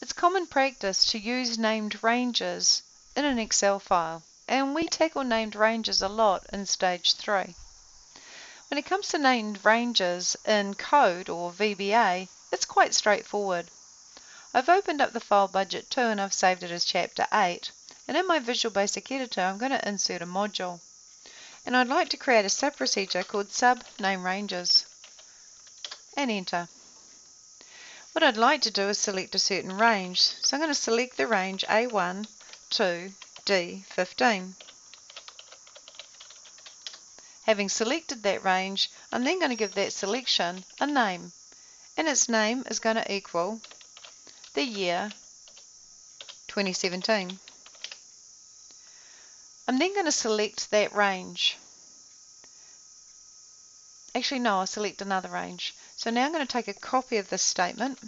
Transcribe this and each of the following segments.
It's common practice to use named ranges in an Excel file, and we tackle named ranges a lot in Stage 3. When it comes to named ranges in code or VBA, it's quite straightforward. I've opened up the file budget 2 and I've saved it as chapter 8, and in my Visual Basic Editor I'm going to insert a module. And I'd like to create a sub-procedure called sub name ranges, and enter. What I'd like to do is select a certain range, so I'm going to select the range A1 to D15. Having selected that range, I'm then going to give that selection a name, and its name is going to equal the year 2017. I'm then going to select that range. Actually, no, I'll select another range. So now I'm going to take a copy of this statement,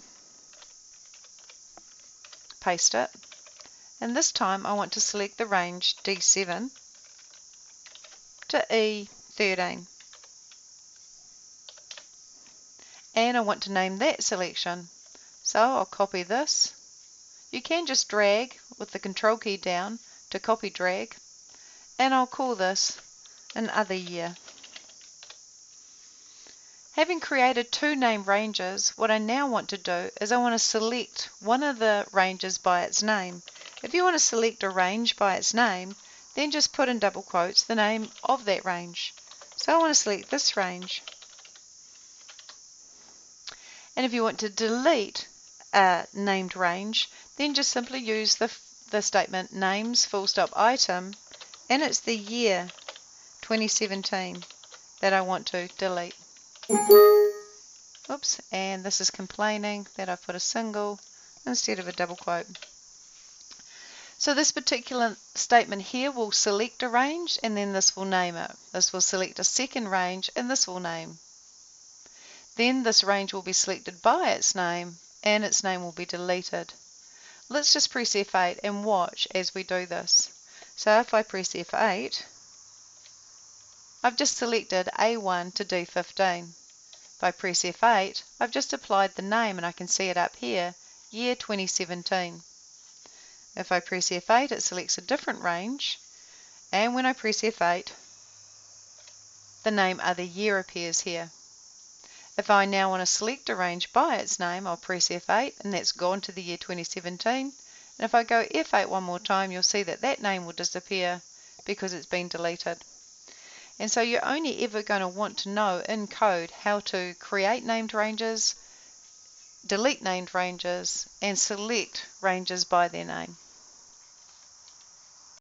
paste it, and this time I want to select the range D7 to E13. And I want to name that selection. So I'll copy this. You can just drag with the Control key down to copy drag, and I'll call this an other year. Having created two name ranges, what I now want to do is I want to select one of the ranges by its name. If you want to select a range by its name, then just put in double quotes the name of that range. So I want to select this range. And if you want to delete a named range, then just simply use the statement names full stop item, and it's the year 2017 that I want to delete. Oops, and this is complaining that I put a single instead of a double quote. So this particular statement here will select a range, and then this will name it. This will select a second range, and this will name. Then this range will be selected by its name, and its name will be deleted. Let's just press F8 and watch as we do this. So if I press F8, I've just selected A1 to D15. If I press F8, I've just applied the name, and I can see it up here, year 2017. If I press F8, it selects a different range, and when I press F8, the name other year appears here. If I now want to select a range by its name, I'll press F8, and that's gone to the year 2017. And if I go F8 one more time, you'll see that that name will disappear because it's been deleted. And so you're only ever going to want to know in code how to create named ranges, delete named ranges, and select ranges by their name.